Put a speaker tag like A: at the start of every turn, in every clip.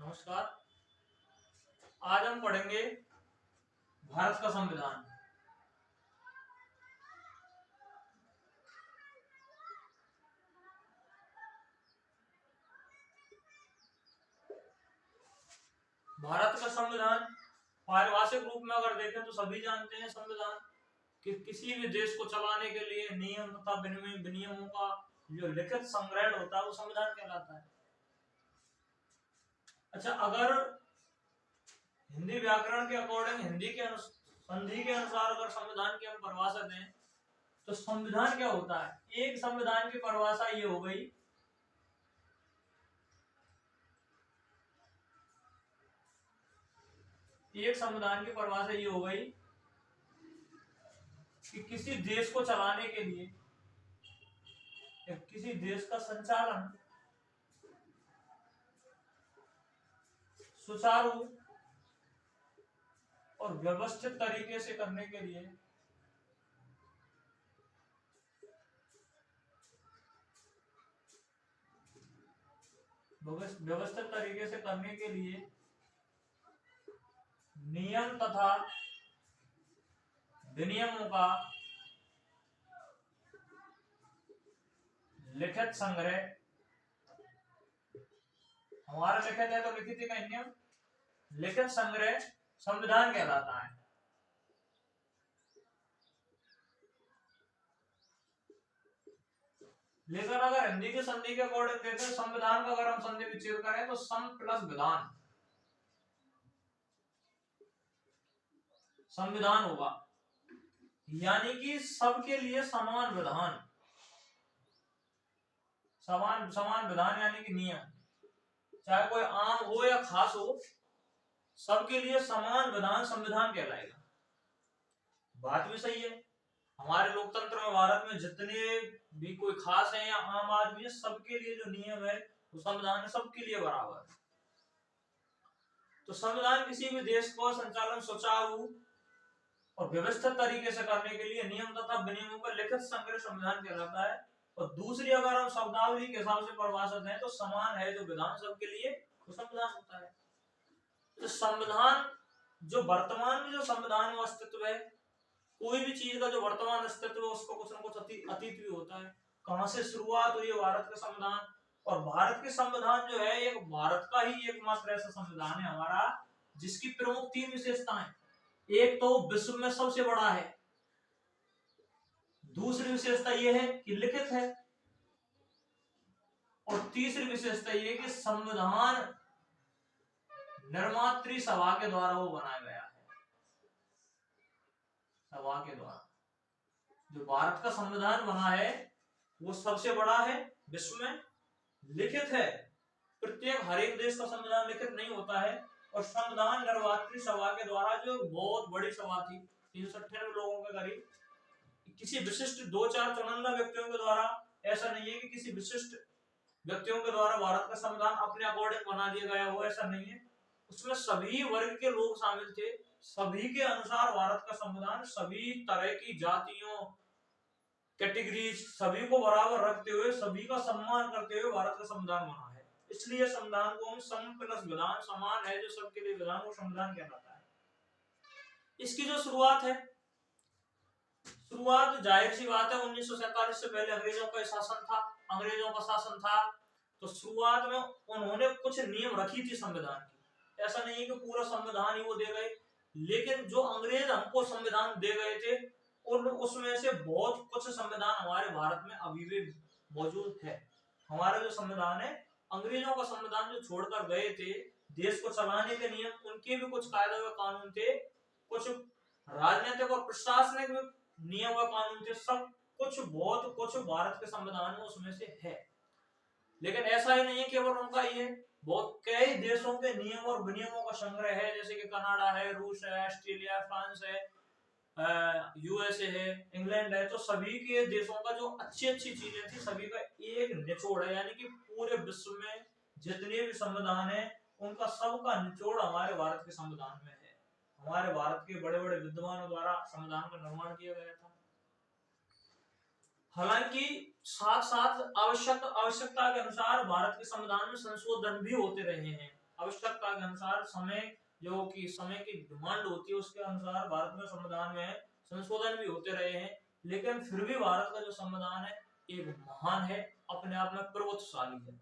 A: नमस्कार। आज हम पढ़ेंगे भारत का संविधान। भारत का संविधान पारिभाषिक रूप में अगर देखें तो सभी जानते हैं संविधान कि किसी भी देश को चलाने के लिए नियम तथा विनियमों का जो लिखित संग्रह होता है वो संविधान कहलाता है। अच्छा, अगर हिंदी व्याकरण के अकॉर्डिंग संधि के अनुसार अगर संविधान की हम परिभाषा दें तो संविधान क्या होता है? एक संविधान की परिभाषा ये हो गई कि किसी देश को चलाने के लिए या किसी देश का संचालन सुचारू और व्यवस्थित तरीके से करने के लिए नियम तथा विनियमों का लिखित संग्रह, हमारा लिखित है तो लिखित का नियम, लिखित संग्रह संविधान कहलाता है। लेकिन अगर हिंदी की संधि के अकॉर्डिंग देखें संविधान का अगर हम संधि विच्छेद करें तो सम प्लस विधान संविधान होगा, यानी कि सबके लिए समान विधान, समान विधान यानी कि नियम, चाहे कोई आम हो या खास हो, सबके लिए समान विधान संविधान कहलाएगा। बात भी सही है। हमारे लोकतंत्र में भारत में जितने भी कोई खास है या आम आदमी है, सबके लिए जो नियम है वो संविधान है, सबके लिए बराबर है। तो संविधान किसी भी देश को संचालन सुचारू और व्यवस्थित तरीके से करने के लिए नियम तथा विनियमों का लिखित संग्रह संविधान कहलाता है। और दूसरी अगर हम शब्दावली के हिसाब से परिभाषा दें तो समान है जो विधान सबके लिए वो संविधान होता है। तो संविधान जो वर्तमान में जो संविधान में अस्तित्व है, कोई भी चीज का जो वर्तमान अस्तित्व है उसको कुछ ना कुछ अतीत भी होता है। कहां से शुरुआत हुई है भारत का संविधान, और भारत के संविधान जो है एक भारत का ही एकमात्र ऐसा संविधान है हमारा जिसकी प्रमुख 3 विशेषताएं। एक तो विश्व में सबसे बड़ा है, दूसरी विशेषता यह है कि लिखित है, और तीसरी विशेषता यह कि संविधान निर्मात्री सभा के द्वारा वो बनाया गया है। सभा के द्वारा जो भारत का संविधान बना है वो सबसे बड़ा है, विश्व में लिखित है। प्रत्येक हर एक देश का संविधान लिखित नहीं होता है। और संविधान निर्मात्री सभा के द्वारा जो बहुत बड़ी सभा थी, 398 लोगों के करीब, किसी विशिष्ट 2-4 चुनिंदा व्यक्तियों के द्वारा, ऐसा नहीं है कि किसी विशिष्ट व्यक्तियों के द्वारा भारत का संविधान अपने अकॉर्डिंग बना दिया गया हो, ऐसा नहीं है। उसमें सभी वर्ग के लोग शामिल थे, सभी के अनुसार भारत का संविधान सभी तरह की जातियों, कैटेगरीज, सभी को बराबर रखते हुए, सभी का सम्मान करते हुए भारत का संविधान बना है। इसलिए संविधान को हम सम प्लस विधान, समान है जो सबके लिए विधान, वो संविधान कहलाता है। इसकी जो शुरुआत है, शुरुआत जाहिर सी बात है 1947 से पहले अंग्रेजों का शासन था। तो शुरुआत में उन्होंने कुछ नियम रखी थी संविधान की। ऐसा नहीं है कि पूरा संविधान ही वो दे गए, लेकिन जो अंग्रेज हमको संविधान दे गए थे और उसमें से बहुत कुछ संविधान हमारे भारत में अभी भी मौजूद है। हमारा जो संविधान है, अंग्रेजों का संविधान जो छोड़कर गए थे, देश को चलाने के नियम, उनके भी कुछ कायदे व कानून थे, कुछ राजनीतिक और प्रशासनिक नियम व कानून थे, सब कुछ बहुत कुछ भारत के संविधान में उसमें से है। लेकिन ऐसा ही नहीं है केवल उनका ही है, बहुत कई देशों के नियम और विनियमों का संग्रह है, जैसे कि कनाडा है, रूस है, ऑस्ट्रेलिया, फ्रांस है, यूएसए है, इंग्लैंड है। तो सभी के देशों का जो अच्छी चीजें थी, सभी का एक निचोड़ है, यानी कि पूरे विश्व में जितने भी संविधान है उनका सबका निचोड़ हमारे भारत के संविधान में है। हमारे भारत के बड़े बड़े विद्वानों द्वारा संविधान का निर्माण किया गया था। हालांकि साथ साथ आवश्यकता के अनुसार भारत के संविधान में संशोधन भी होते रहे हैं। आवश्यकता के अनुसार समय जो कि समय की डिमांड होती है उसके अनुसार भारत में संविधान में संशोधन भी होते रहे हैं, लेकिन फिर भी भारत का जो संविधान है एक महान है, अपने आप में प्रभुत्वशाली है।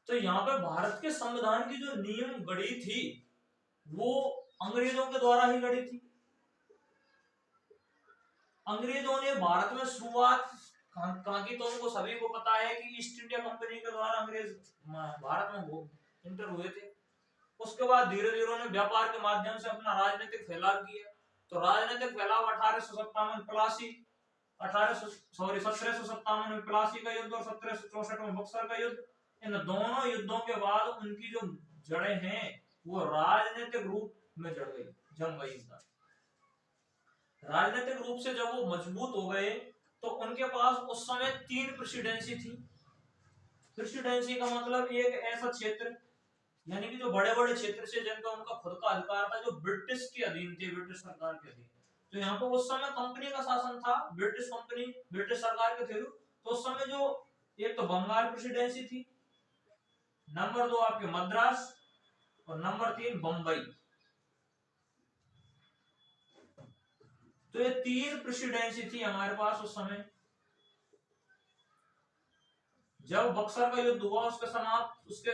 A: तो यहाँ पे भारत के संविधान की जो नियम गढ़ी थी वो अंग्रेजों के द्वारा ही गढ़ी थी। अंग्रेजों ने भारत में शुरुआत कहाँ की, तो उनको सभी को पता है कि ईस्ट इंडिया कंपनी के द्वारा अंग्रेज भारत में इंटर हुए थे। उसके बाद धीरे धीरे उन्होंने व्यापार के माध्यम से अपना राजनीतिक फैलाव किया। तो राजनीतिक फैलाव 1857 प्लासी 1757 में प्लासी का युद्ध और 1764 में बक्सर का युद्ध, इन दोनों युद्धों के बाद उनकी जो जड़ें हैं वो राजनीतिक रूप में जम गई। राजनीतिक रूप से जब वो मजबूत हो गए तो उनके पास उस समय 3 प्रेसिडेंसी थी। प्रेसिडेंसी का मतलब एक ऐसा क्षेत्र यानी कि जो बड़े बड़े क्षेत्र से जिनका उनका खुद का अधिकार था, जो ब्रिटिश के अधीन थे, ब्रिटिश सरकार के अधीन। तो यहाँ पर उस समय कंपनी का शासन था, ब्रिटिश कंपनी ब्रिटिश सरकार के थे। तो उस समय जो एक तो बंगाल प्रेसिडेंसी थी, नंबर 2 आपके मद्रास और नंबर 3 बंबई। तो ये 3 प्रेसिडेंसी थी हमारे पास उस समय। जब बक्सर का युद्ध हुआ उसके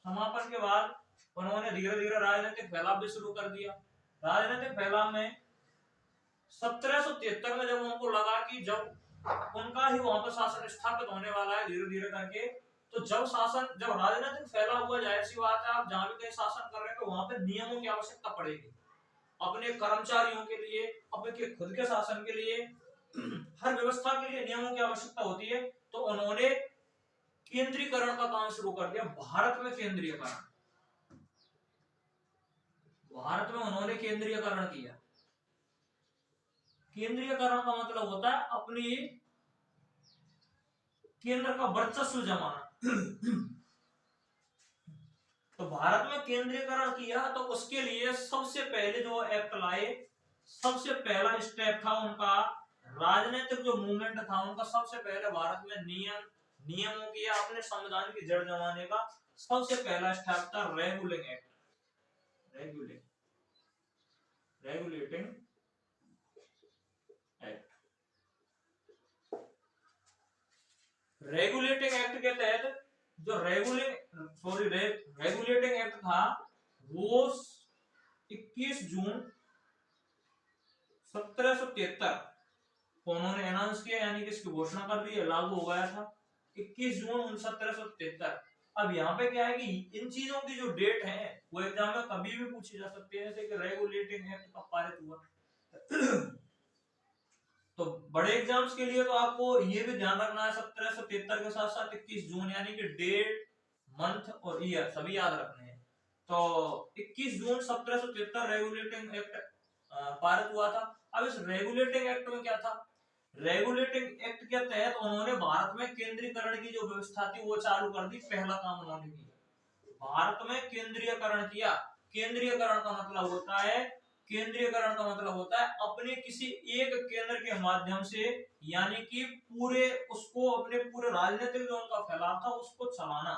A: समापन के बाद उन्होंने धीरे धीरे राजनीतिक फैलाव भी शुरू कर दिया। राजनीतिक फैलाव में 1773 में जब उनको लगा कि जब उनका ही वहां पर शासन स्थापित होने वाला है धीरे धीरे करके, तो जब राजनीतिक फैलाव हुआ, जाहिर सी बात है आप जहां भी कहीं शासन कर रहे हैं तो वहां पर नियमों की आवश्यकता पड़ेगी। अपने कर्मचारियों के लिए, अपने खुद के शासन के लिए, हर व्यवस्था के लिए नियमों की आवश्यकता होती है। तो उन्होंने केंद्रीकरण का काम शुरू कर दिया। भारत में केंद्रीयकरण, भारत में उन्होंने केंद्रीयकरण किया। केंद्रीयकरण का मतलब होता है अपनी केंद्र का वर्चस्व जमाना। तो भारत में केंद्रीयकरण किया तो उसके लिए सबसे पहले जो एक्ट लाए, सबसे पहला स्टेप था उनका राजनीतिक जो मूवमेंट था उनका, सबसे पहले भारत में नियमों की या अपने संविधान की जड़ जमाने का सबसे पहला स्टेप था regulating act. Regulating act. Regulating act के तहत जो रेगुलेटिंग एक्ट था वो 21 जून 1773 को उन्होंने अनाउंस किया, यानी कि इसकी घोषणा कर दी, लागू हो गया था 21 जून 1773। अब यहाँ पे क्या है कि इन चीजों की जो डेट है वो एग्जाम में कभी भी पूछी जा सकती है, जैसे कि रेगुलेटिंग एक्ट कब पारित हुआ। तो बड़े एग्जाम्स के लिए तो आपको ये भी ध्यान रखना है 1773 के साथ साथ 21 जून यानी कि डेट, मंथ और ईयर सभी याद रखने हैं। तो 21 जून 1773 रेगुलेटिंग एक्ट पारित हुआ था। अब इस रेगुलेटिंग एक्ट में क्या था, रेगुलेटिंग एक्ट के तहत उन्होंने भारत में केंद्रीकरण की जो व्यवस्था थी वो चालू कर दी। पहला काम उन्होंने किया, भारत में केंद्रीयकरण किया। केंद्रीयकरण का मतलब होता है, केंद्रीयकरण का मतलब होता है अपने किसी एक केंद्र के माध्यम से, यानी कि पूरे उसको अपने पूरे राजनीतिक जो उनका फैलाव था उसको चलाना।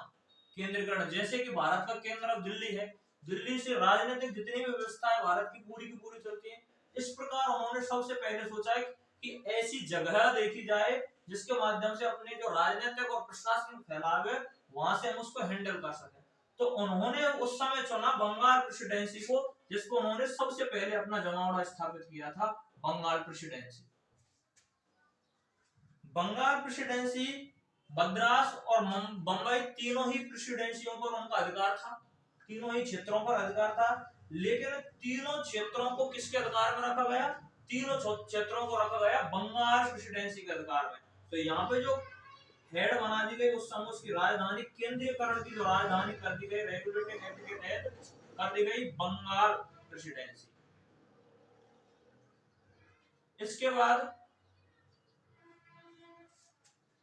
A: केंद्रीकरण, जैसे कि भारत का केंद्र अब दिल्ली है, दिल्ली से राजनीतिक जितनी भी व्यवस्था है भारत की पूरी चलती है। इस प्रकार उन्होंने सबसे पहले सोचा है कि ऐसी जगह देखी जाए जिसके माध्यम से अपने जो राजनीतिक और प्रशासनिक फैलाव है वहां से हम उसको हैंडल कर सकें। तो उन्होंने उस समय चुना बंगाल प्रेसिडेंसी को, जिसको उन्होंने सबसे पहले अपना जमावड़ा स्थापित किया था, बंगाल प्रेसिडेंसी। बंगाल प्रेसिडेंसी, मद्रास और बंबई तीनों ही प्रेसिडेंसियों पर उनका अधिकार था, तीनों ही क्षेत्रों पर अधिकार था। लेकिन तीनों क्षेत्रों को किसके अधिकार में रखा गया, तीनों क्षेत्रों को रखा गया बंगाल प्रेसिडेंसी के अधिकार में। तो यहाँ पे जो हेड बना दी गई उस समय उसकी राजधानी, केंद्रीयकरण की जो राजधानी कर दी गई रेगुलेटिंग एक्ट के तहत कर दी गई बंगाल प्रेसिडेंसी। इसके बाद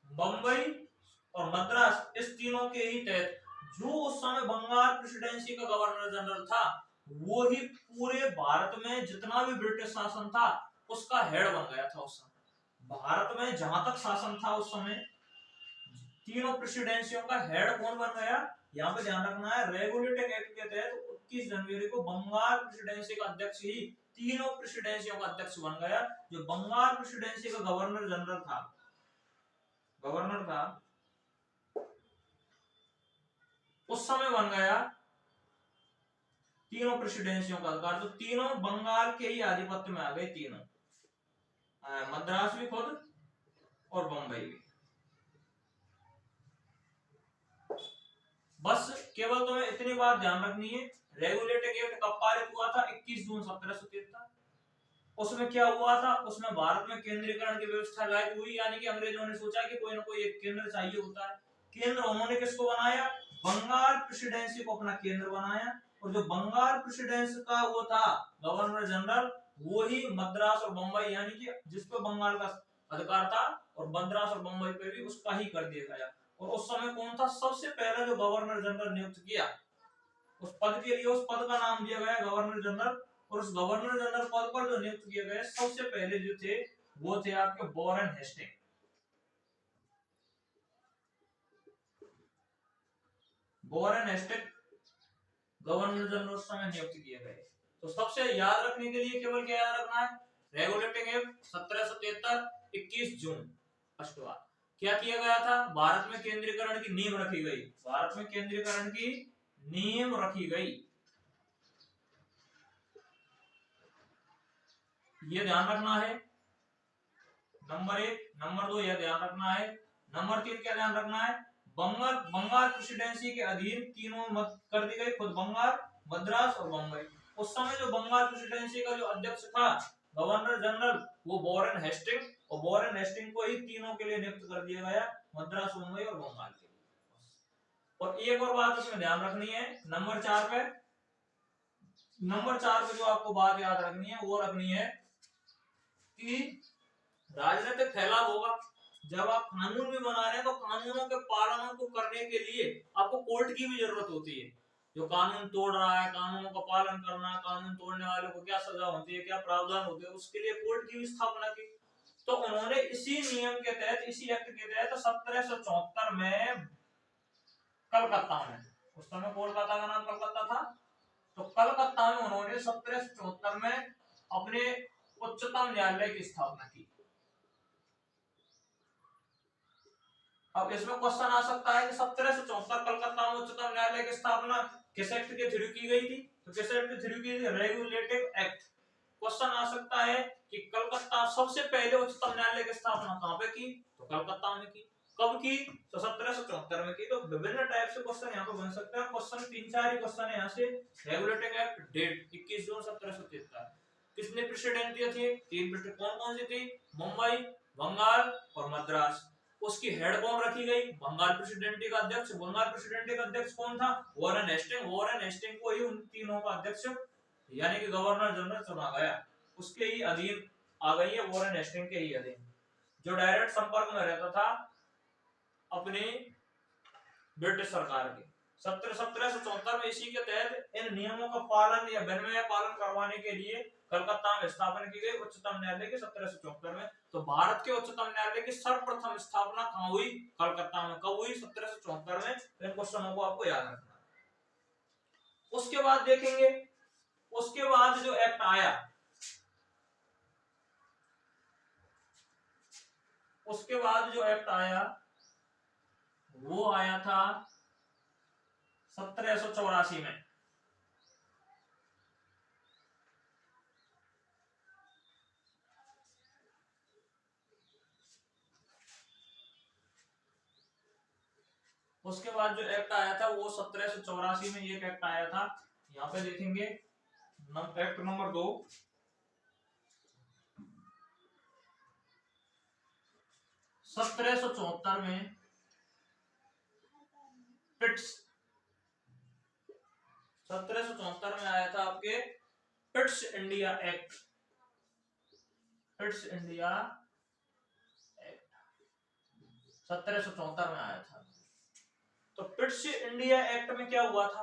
A: बंबई और मद्रास, इस तीनों के ही तहत जो उस समय बंगाल प्रेसिडेंसी का गवर्नर जनरल था वो ही पूरे भारत में जितना भी ब्रिटिश शासन था उसका हेड बन गया था। उस समय भारत में जहां तक शासन था उस समय तीनों प्रेसिडेंसियों का हेड कौन बन गया, यहाँ पे ध्यान रखना है, रेगुलेटिंग एक्ट के तहत 21 जनवरी को बंगाल प्रेसिडेंसी का अध्यक्ष ही तीनों प्रेसिडेंसियों का अध्यक्ष बन गया। जो बंगाल प्रेसिडेंसी का गवर्नर जनरल था, उस समय बन गया तीनों प्रेसिडेंसियों का अधिकार। तो तीनों बंगाल के ही आधिपत्य में आ गए, तीनों, मद्रास भी खुद और बंबई भी। बस केवल तुम्हें इतनी बात ध्यान रखनी है, रेगुलेटिंग एक्ट कब पारित हुआ था? 21 जून 1773। उसमें क्या हुआ था? उसमें भारत में केंद्रीकरण की व्यवस्था लागू हुई, यानी कि अंग्रेजों ने सोचा कि कोई ना कोई एक केंद्र चाहिए होता है। केंद्र उन्होंने किसको बनाया? बंगाल प्रेसिडेंसी को अपना केंद्र बनाया। और जो बंगाल प्रेसिडेंसी का वो था गवर्नर जनरल, वो ही मद्रास और बंबई, यानी कि जिस पे बंगाल का अधिकार था और मद्रास और बंबई पे भी उसका ही कर दिया गया। और उस समय कौन था सबसे पहला जो गवर्नर जनरल नियुक्त किया? उस पद के लिए उस पद का नाम दिया गया गवर्नर जनरल। और उस गवर्नर जनरल पद पर जो नियुक्त किए गए सबसे पहले जो थे वो थे आपके Warren Hasting. Warren Hasting governor general उस समय नियुक्त किए गए। तो सबसे याद रखने के लिए केवल क्या याद रखना है? रेगुलेटिंग एक्ट 1773, 21 जून। अष्टवार क्या किया गया था? भारत में केंद्रीकरण की नींव रखी गई। भारत में केंद्रीकरण की नींव रखी गई, ये ध्यान रखना है। नंबर 1। नंबर 2 यह ध्यान रखना है। नंबर 3 क्या ध्यान रखना है? बंगाल प्रेसिडेंसी के अधीन तीनों मत कर दी गई, खुद बंगाल, मद्रास और बंबई। उस समय जो बंगाल प्रेसिडेंसी का जो अध्यक्ष था गवर्नर जनरल, वो वॉरेन हेस्टिंग, और वॉरेन हेस्टिंग को ही तीनों के लिए नियुक्त कर दिया गया, मद्रास, बंबई और बंगाल के लिए। और एक और बात इसमें ध्यान रखनी है, नंबर 4 पे जो आपको बात याद रखनी है वो रखनी है कि राजनीतिक फैलाव होगा। जब आप कानून भी बना रहे हैं तो कानूनों के पालन को करने के लिए आपको कोर्ट की भी जरूरत होती है। जो कानून तोड़ रहा है, कानूनों का पालन करना, कानून तोड़ने वालों को क्या सजा होती है, क्या प्रावधान होते हैं, उसके लिए कोर्ट की भी स्थापना की। तो उन्होंने इसी नियम के तहत, इसी एक्ट के तहत 1774 में कलकत्ता में, उस समय कोलकाता का नाम कलकत्ता था, तो कलकत्ता में उन्होंने 1774 में अपने उच्चतम न्यायालय की स्थापना की। अब इसमें क्वेश्चन आ सकता है कि 1774 कलकत्ता में उच्चतम न्यायालय की स्थापना किस एक्ट के थ्रू की गई थी? तो किस एक्ट के थ्रू की थी? Regulating act. क्वेश्चन आ सकता है कि कलकत्ता सबसे पहले उच्चतम न्यायालय की स्थापना कहां पे की? तो कलकत्ता में की। कब की? तो 1774 में की। तो विभिन्न टाइप से क्वेश्चन यहाँ पे बन सकते हैं। क्वेश्चन 3-4 ही क्वेश्चन है यहाँ से। रेगुलेटिंग एक्ट, डेट 21 जून 1773। किसने प्रेसिडेंट दिए थे? 3 प्रेसिडेंट। कौन कौन सी थी? मुंबई, बंगाल और मद्रास। उसकी हेड कौन रखी गई? बंगाल प्रेसिडेंसी का अध्यक्ष। बंगाल प्रेसिडेंसी का अध्यक्ष कौन था? Warren Hasting. वॉरेन हेस्टिंग को ही उन तीनों का अध्यक्ष यानी कि गवर्नर जनरल चुना गया, उसके ही अधीन आ गई है, वॉरेन हेस्टिंग के ही अधीन, जो डायरेक्ट संपर्क में रहता था अपनी ब्रिटिश सरकार के। 1774 में इसी के तहत इन नियमों का पालन या विनिमय पालन करवाने के लिए कलकत्ता में स्थापना की गई उच्चतम न्यायालय की 1774 में। तो भारत के उच्चतम न्यायालय की सर्वप्रथम स्थापना कहां हुई? कलकत्ता में। कब हुई? 1774 में। इन क्वेश्चनों को आपको याद रखना। उसके बाद देखेंगे, उसके बाद जो एक्ट आया, उसके बाद जो एक्ट आया वो आया था 1784 में। उसके बाद जो एक्ट आया था वो 1784 में एक एक्ट आया था, यहाँ पे देखेंगे एक्ट नंबर 2। 1774 में पिट्स, 1774 में आया था आपके Pitt's India act. Pitt's India act 1774 में आया था। तो पिट्स इंडिया एक्ट में क्या हुआ था?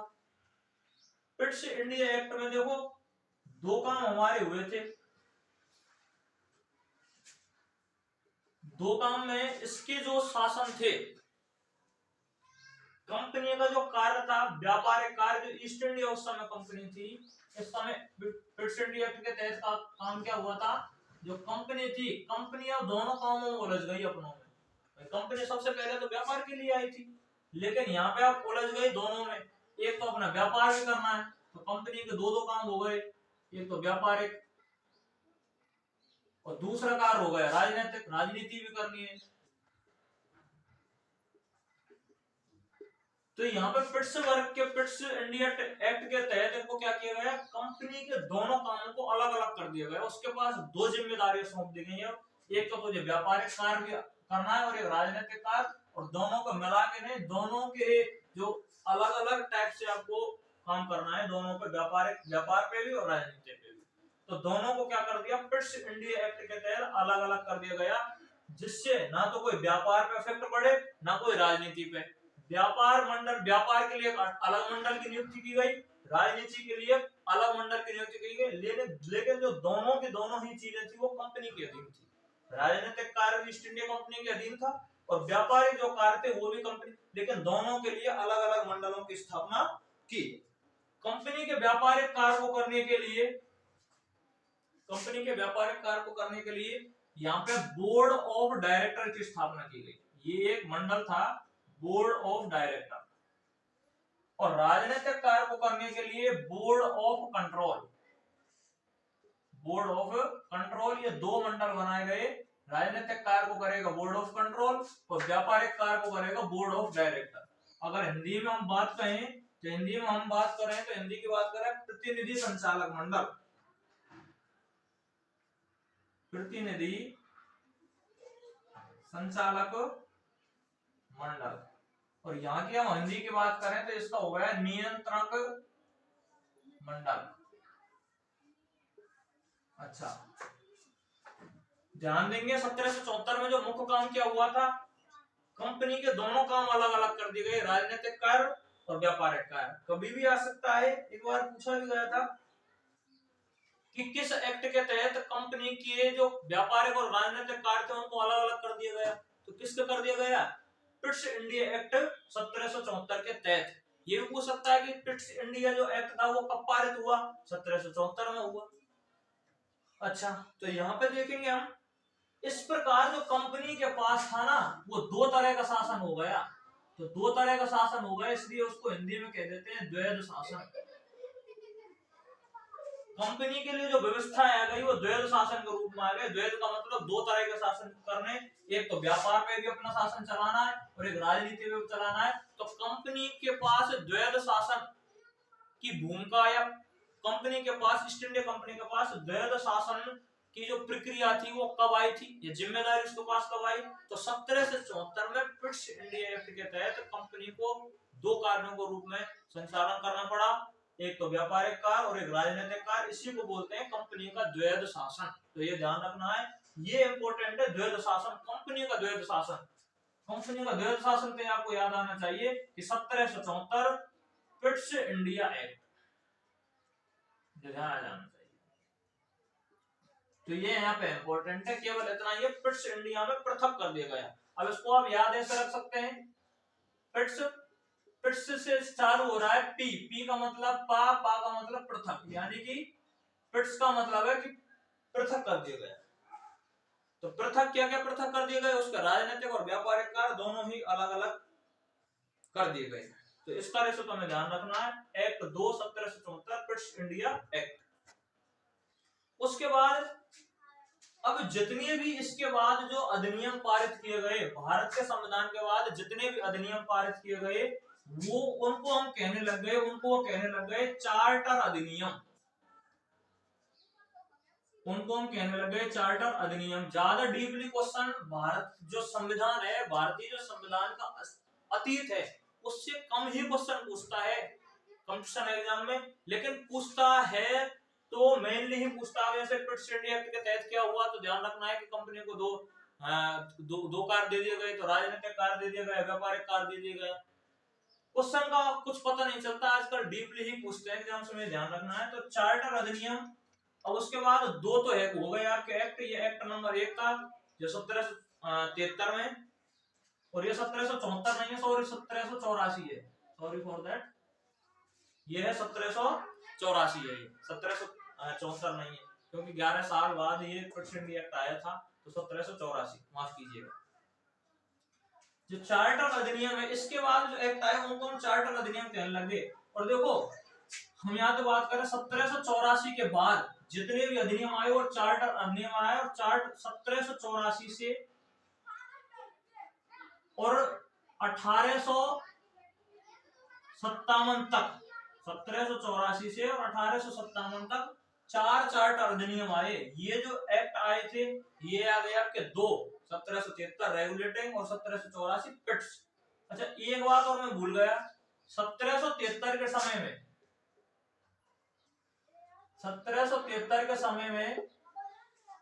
A: पिट्स इंडिया एक्ट में देखो दो काम हमारे हुए थे। दो काम में इसके जो शासन थे, कंपनी का जो कार्य था, व्यापारिक कार्य, जो ईस्ट इंडिया उस समय कंपनी थी, इस समय ईस्ट इंडिया एक्ट के तहत का काम क्या हुआ था, जो कंपनी थी, कंपनियां दोनों कामों में उलझ गई अपनों में। कंपनी सबसे पहले तो व्यापार के लिए आई थी, लेकिन यहाँ पे आप उलझ गई दोनों में। एक तो अपना व्यापार भी करना है, तो कंपनी के दो काम हो गए, एक तो व्यापारिक और दूसरा कार्य हो गया राजनीतिक, राजनीति भी करनी है। तो यहाँ पे पिट्सबर्ग के पिट्स इंडिया एक्ट के तहत इनको क्या किया गया, कंपनी के दोनों कामों को अलग अलग कर दिया गया। उसके पास दो जिम्मेदारियां सौंप दी गई है, एक तो तुझे व्यापारिक कार्य करना है और एक राजनीतिक कार्य, और दोनों को मिला के नहीं, दोनों के जो अलग अलग टाइप से आपको काम करना है, दोनों पे व्यापारिक, व्यापार पे भी और राजनीति पे भी। तो दोनों को क्या कर दिया, पिट्स इंडिया एक्ट के तहत अलग अलग कर दिया गया, जिससे ना तो कोई व्यापार पे इफेक्ट पड़े ना कोई राजनीति पे। व्यापार मंडल, व्यापार के लिए अलग मंडल की नियुक्ति की गई, राजनीति के लिए अलग मंडल की नियुक्ति की गई, लेकिन जो दोनों की दोनों ही चीजें थी वो कंपनी के अधीन थी। राजनीतिक कार्य ईस्ट इंडिया कंपनी के अधीन था और व्यापारिक जो कार्य थे वो भी कंपनी, लेकिन दोनों के लिए अलग अलग मंडलों की स्थापना की। कंपनी के व्यापारिक कार्य को करने के लिए, कंपनी के व्यापारिक कार्य को करने के लिए यहाँ पे बोर्ड ऑफ डायरेक्टर की स्थापना की गई। ये एक मंडल था, बोर्ड ऑफ डायरेक्टर। और राजनीतिक कार्य को करने के लिए board of control, board of control, ये दो मंडल बनाए गए। राजनीतिक कार्य को करेगा बोर्ड ऑफ कंट्रोल और व्यापारिक कार्य को करेगा बोर्ड ऑफ डायरेक्टर। अगर हिंदी में हम बात करें तो हिंदी में हम बात करें तो हिंदी की बात करें प्रतिनिधि संचालक मंडल, प्रतिनिधि संचालक मंडल। और यहाँ की हम हिंदी की बात करें तो इसका हो गया नियंत्रक मंडल। अच्छा, ध्यान देंगे 1774 में जो मुख्य काम क्या हुआ था, कंपनी के दोनों काम अलग अलग कर दिए गए, राजनीतिक कार्य और व्यापारिक कार्य। कभी भी आ सकता है, एक बार पूछा भी गया था कि किस एक्ट के तहत कंपनी के जो व्यापारिक और राजनीतिक कार्य थे उनको अलग अलग कर दिया गया, तो किसका कर दिया गया, पिट्स इंडिया एक्ट 1774 के तहत। ये भी पूछ सकता है कि पिट्स इंडिया जो एक्ट था वो कब पारित हुआ, 1774 में हुआ। अच्छा, तो यहाँ पे देखेंगे हम, इस प्रकार जो कंपनी के पास था ना, वो दो तरह का शासन हो गया। तो दो तरह का शासन हो गया, इसलिए उसको हिंदी में कह देते हैं द्वैध शासन। कंपनी के लिए जो व्यवस्था आ गई वो द्वैध शासन के रूप में आ गई। द्वैध का मतलब दो तरह के शासन करने, एक तो व्यापार पे भी अपना शासन चलाना है और एक राजनीति पे भी चलाना है। तो कंपनी के पास द्वैध शासन की भूमिका, या कंपनी के पास, ईस्ट इंडिया कंपनी के पास द्वैध शासन की जो प्रक्रिया थी वो कब आई थी, ये जिम्मेदारी उसके पास कब आई, तो 1774 में पिट्स इंडिया एक्ट के तहत कंपनी को दो कार्यों के रूप में संचालन करना पड़ा, एक तो व्यापारिक कार्य और एक राजनीतिक कार्य। इसी को बोलते हैं कंपनी का द्वैध शासन। तो ये ध्यान रखना है, ये इंपॉर्टेंट है, द्वैध शासन, कंपनी का द्वैध शासन। कंपनी का द्वैध शासन पे आपको याद आना चाहिए कि 1774 पिट्स इंडिया एक्ट, ध्यान आ जाना चाहिए। तो ये यहाँ पे इंपॉर्टेंट है, केवल इतना ये पिट्स इंडिया में पृथक कर दिया गया। अब इसको आप याद ऐसे रख सकते हैं, पिट्स, पिट्स से चालू हो रहा है पी, पी का मतलब पा, पा का मतलब पृथक, यानी कि पिट्स का मतलब है कि पृथक कर दिया गया। तो पृथक क्या क्या पृथक कर दिए गए, उसका राजनीतिक और व्यापारिक कार्य दोनों ही अलग अलग कर दिए गए। तो इस तरह से तुम्हें ध्यान रखना है, एक्ट 2 1774 पिट्स इंडिया एक्ट। उसके बाद अब जितने भी इसके बाद जो अधिनियम पारित किए गए, भारत के संविधान के बाद जितने भी अधिनियम पारित किए गए, वो उनको हम कहने लग गए, उनको कहने लग गए चार्टर अधिनियम। उनको हम कहने लग गए चार्टर अधिनियम। ज्यादा डीपली क्वेश्चन भारत जो संविधान है, भारतीय जो संविधान का अतीत है, उससे कम ही क्वेश्चन पूछता है कंपटीशन एग्जाम में, लेकिन पूछता है तो मेनली ही पूछता है। जैसे पिट्स इंडिया एक्ट के तहत क्या हुआ, तो ध्यान रखना है कि कंपनी को दो कार्य दे दिए गए, तो राजनीतिक कार्य दे दिया गया, व्यापारिक कार्य दे दिया गया। क्वेश्चन का कुछ पता नहीं चलता आजकल, डीपली ही पूछते हैं एग्जाम में, ध्यान रखना है। तो चार्टर अधिनियम, और उसके बाद दो तो है हो गए आपके एक्ट, ये एक्ट नंबर 1 था जो 1773 में, और ये 1774 नहीं है, सॉरी 1784 है, सॉरी फॉर दैट, ये है 1784 है, ये 1774 नहीं है, क्योंकि 11 साल बाद ये क्विट इंडिया एक्ट आया था, तो 1784, माफ कीजिएगा। जो चार्टर अधिनियम है, इसके बाद जो एक्ट आया उनको हम चार्टर अधिनियम कहने लगे। और देखो हम यहाँ तो बात करें 1784 के बाद जितने भी अधिनियम आए और चार्टर अधिनियम आया, और चार्ट 1784 से और 1857 तक, 1784 से और 1857 तक 4 चार्टर अधिनियम आए। ये जो एक्ट आए थे ये आ गए आपके 2, 1773 रेगुलेटिंग और 1784 पिट्स। अच्छा एक बात और मैं भूल गया, 1773 के समय में, 1773 के समय में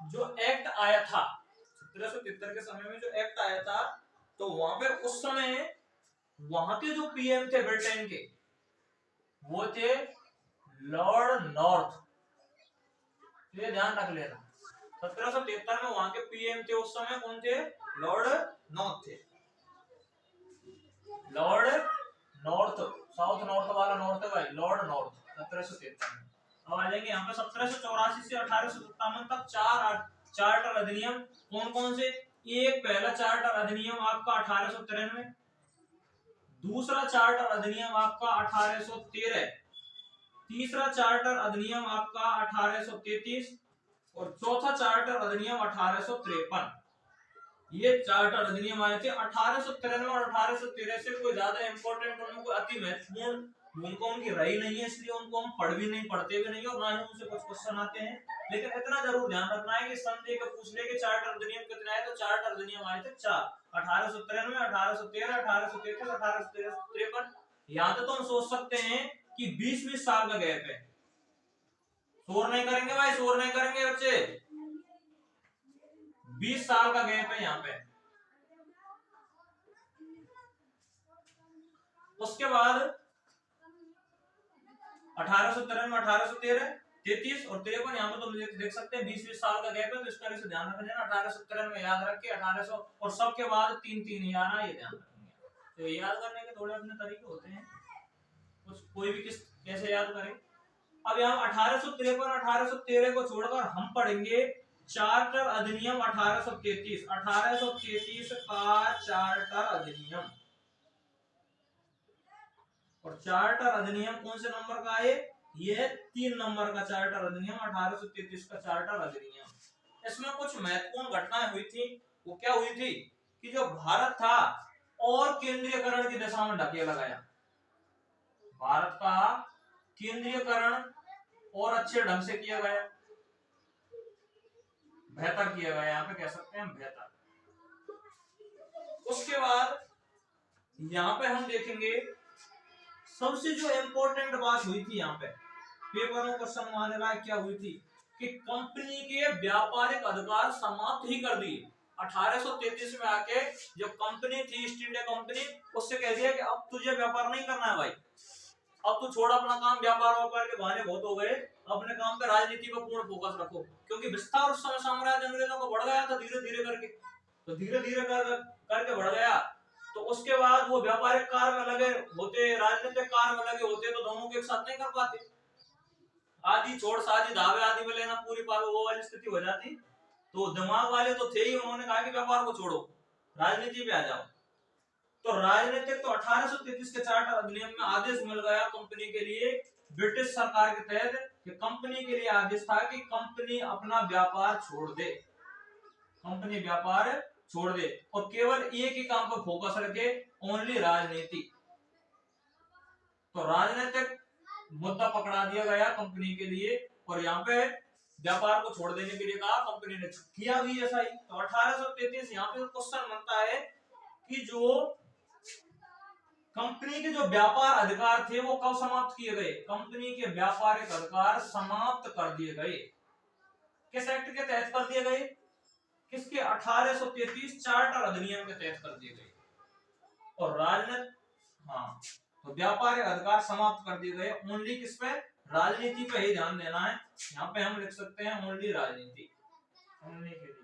A: जो एक्ट आया था, 1773 के समय में जो एक्ट आया था, तो वहां पे उस समय वहां के जो पीएम थे ब्रिटेन के, वो थे लॉर्ड नॉर्थ। ये ध्यान रख लेना, 1773 में वहां के पीएम थे उस समय कौन थे? लॉर्ड नॉर्थ थे, लॉर्ड नॉर्थ, साउथ नॉर्थ वाला नॉर्थ है भाई, लॉर्ड नॉर्थ 1773 में। अब आ जाएंगे यहाँ पे 1784 से 1857 तक 4 चार्टर अधिनियम। कौन कौन से? एक पहला चार्टर अधिनियम आपका 1893, दूसरा चार्टर अधिनियम आपका 1813, तीसरा चार्टर अधिनियम आपका 1833 और चौथा चार्टर अधिनियम 1853। ये चार्टर अधिनियम आए थे 1893 और 1813 से। कोई ज्यादा इंपॉर्टेंट, उनको अति महत्वपूर्ण भूमिका उनकी रही नहीं है, इसलिए उनको हम पढ़ भी नहीं, पढ़ते भी नहीं और ना ही उनसे कुछ क्वेश्चन आते हैं। लेकिन इतना जरूर ध्यान रखना है कि संदेह का पूछ ले कि चार्टर अधिनियम कितने आए, तो चार्टर अधिनियम आए थे 4, 1893, 1813, 1833, 1853। यहाँ तो हम सोच सकते हैं कि 20-20 साल का गैप है। शोर नहीं करेंगे भाई, शोर नहीं करेंगे बच्चे, 20 साल का गैप है यहाँ पे। उसके बाद 1893, 1813, 33 और 53, यहाँ पे तो देख सकते हैं 20-20 साल का गैप है, तो इस तरह से ध्यान रख लेना। 1893 में याद रख के 1800 और सबके बाद 3-3 ही आना, ये ध्यान रखेंगे। तो याद करने के थोड़े अपने तरीके होते हैं, कुछ कोई भी किस कैसे याद करे। अब यहाँ 1853 1813 को छोड़कर हम पढ़ेंगे चार्टर अधिनियम 1833, 1833 का चार्टर अधिनियम। और चार्टर अधिनियम कौन से नंबर का है? ये 3 नंबर का चार्टर अधिनियम, 1833 का चार्टर अधिनियम। इसमें कुछ महत्वपूर्ण घटनाएं हुई थी। वो क्या हुई थी कि जो भारत था और केंद्रीयकरण की दिशा में ढकेला गया, भारत का केंद्रीयकरण और अच्छे ढंग से किया गया, बेहतर किया गया, यहाँ पे कह सकते हैं बेहतर। उसके बाद यहाँ पे हम देखेंगे सबसे जो इंपॉर्टेंट बात हुई थी यहाँ पे पेपरों को सम्मानने लायक क्या हुई थी कि कंपनी के व्यापारिक अधिकार समाप्त ही कर दिए। 1833 में आके जो कंपनी थी ईस्ट इंडिया कंपनी, उससे कह दिया कि अब तुझे व्यापार नहीं करना है भाई, अब तू छोड़ अपना काम, व्यापार के बहाने बहुत हो गए, अपने काम पे राजनीति पर पूर्ण फोकस रखो। क्योंकि विस्तार उस समय साम्राज्य अंग्रेजों को बढ़ गया था धीरे धीरे करके, तो धीरे धीरे करके बढ़ गया। तो उसके बाद वो व्यापारिक कार्य में लगे होते, राजनीतिक कार्य में लगे होते, तो दोनों को एक साथ नहीं कर पाते, आदि छोड़ सादी धावे आदि में लेना पूरी वो वाली स्थिति हो जाती। तो दिमाग वाले तो थे ही, उन्होंने कहा कि व्यापार को छोड़ो, राजनीति पे आ जाओ। तो राजनीतिक तो 1833 के चार्टर अधिनियम में आदेश मिल गया कंपनी के लिए ब्रिटिश सरकार के तहत कि कंपनी के लिए आदेश था कि कंपनी अपना व्यापार छोड़ दे, कंपनी व्यापार छोड़ दे और केवल एक ही काम पर फोकस रखे, ओनली राजनीति। तो राजनीतिक मुद्दा पकड़ा दिया गया कंपनी के लिए और यहाँ पे व्यापार को छोड़ देने के लिए कहा, कंपनी ने किया भी ऐसा ही। तो 1833 यहाँ पे क्वेश्चन बनता है कि जो कंपनी के जो व्यापार अधिकार थे वो कब समाप्त किए गए? कंपनी के व्यापारिक अधिकार समाप्त कर दिए गए। किस एक्ट के तहत कर दिए गए? किसके? 1833 चार्टर अधिनियम के तहत कर दिए गए। और राजनीति, हाँ, तो व्यापारिक अधिकार समाप्त कर दिए गए। ओनली किस पे? राजनीति पे ही ध्यान देना है। यहाँ पे हम लिख सकते हैं ओनली राजनीति, ओनली के लिए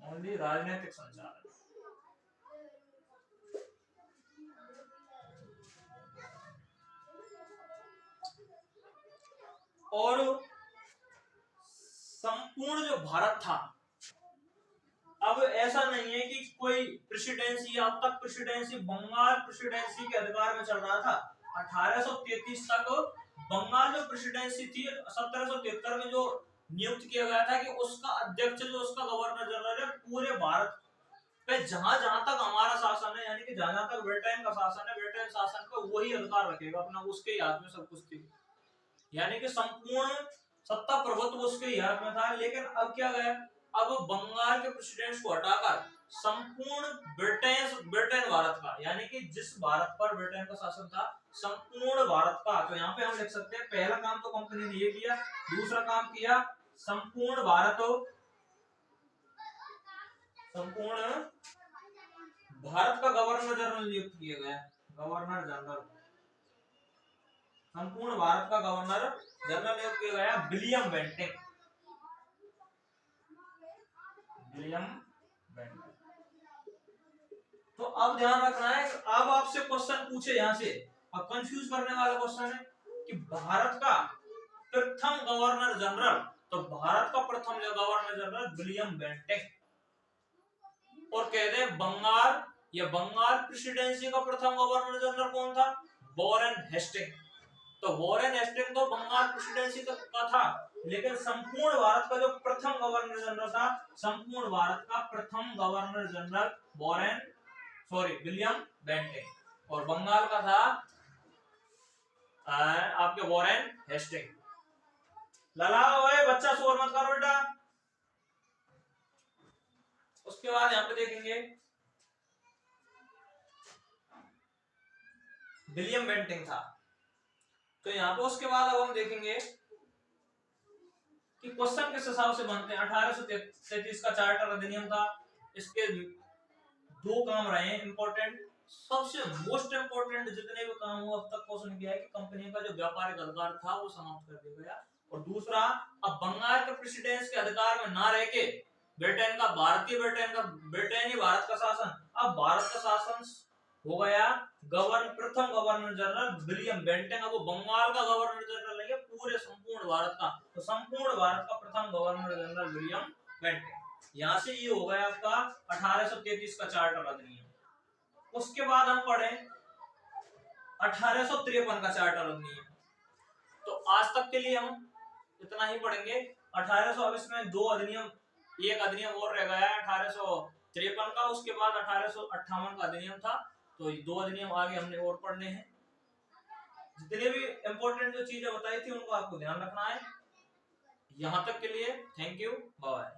A: ओनली राजनीतिक संचालन। और संपूर्ण जो भारत था, अब ऐसा नहीं है कि कोई प्रेसिडेंसी, अब तक प्रेसिडेंसी बंगाल प्रेसिडेंसी के अधिकार में चल रहा था। 1833 तक बंगाल जो प्रेसिडेंसी थी, 1773 में जो नियुक्त किया गया था कि उसका अध्यक्ष जो उसका गवर्नर जनरल है, पूरे भारत पे जहां जहां तक हमारा शासन है, यानी कि जहां जहां तक ब्रिटेन का शासन है, ब्रिटेन शासन का वही अधिकार रखेगा अपना, उसके ही हाथ में सब कुछ थी, यानी कि संपूर्ण सत्ता प्रभुत्व उसके ही हाथ में था। लेकिन अब क्या गया, अब बंगाल के प्रेसिडेंट को हटाकर संपूर्ण ब्रिटेन भारत का, यानी कि जिस भारत पर ब्रिटेन का शासन था, संपूर्ण भारत का। तो यहाँ पे हम लिख सकते हैं, पहला काम तो कंपनी ने ये किया, दूसरा काम किया संपूर्ण भारत का गवर्नर जनरल नियुक्त किया गया, गवर्नर जनरल, संपूर्ण भारत का गवर्नर जनरल नियुक्त किया गया विलियम बेंटिंग। तो अब ध्यान रखना है, अब आपसे क्वेश्चन पूछे यहाँ से, अब कंफ्यूज करने वाला क्वेश्चन है कि भारत का प्रथम गवर्नर जनरल, तो भारत का प्रथम गवर्नर जनरल विलियम बेंटिंग, और कहते हैं बंगाल या बंगाल प्रेसिडेंसी का प्रथम गवर्नर जनरल कौन था, वॉरेन हेस्टिंग। तो वॉरेन हेस्टिंग तो बंगाल प्रेसिडेंसी का था, लेकिन संपूर्ण भारत का जो प्रथम गवर्नर जनरल था, संपूर्ण भारत का प्रथम गवर्नर जनरल विलियम बेंटिंग, और बंगाल का था आपके वॉरेन हेस्टिंग। लला ओए बच्चा शोर मत करो बेटा। उसके बाद यहाँ पे देखेंगे विलियम बेंटिंग था, तो यहाँ पे उसके बाद अब हम देखेंगे कि क्वेश्चन किस हिसाब से बनते हैं। 1833 का चार्टर अधिनियम था, इसके दो काम रहे हैं इंपॉर्टेंट, सबसे मोस्ट इंपॉर्टेंट जितने भी काम हुआ अब तक क्वेश्चन किया है कि कंपनी का जो व्यापारिक अधिकार था वो समाप्त कर दिया गया, और दूसरा अब बंगाल के प्रेसिडेंस के अधिकार में ना रह के ब्रिटेन ही भारत का शासन, अब भारत का शासन हो गया प्रथम गवर्नर जनरल विलियम बेंटिंग। अब वो बंगाल का गवर्नर जनरल नहीं है, पूरे संपूर्ण भारत का, तो संपूर्ण भारत का प्रथम गवर्नर जनरल विलियम बेंटिंग। यहाँ से ये हो गया आपका 1833 का चार्टर अधिनियम। उसके बाद हम पढ़े 1853 का चार्टर अधिनियम। तो आज तक के लिए हम इतना ही पढ़ेंगे। 1800 में दो अधिनियम, एक अधिनियम और रह गया है 1853 का, उसके बाद 1858 का अधिनियम था, तो ये दो अधिनियम आगे हमने और पढ़ने हैं। जितने भी इंपॉर्टेंट जो चीजें बताई थी उनको आपको ध्यान रखना है। यहां तक के लिए थैंक यू, बाय।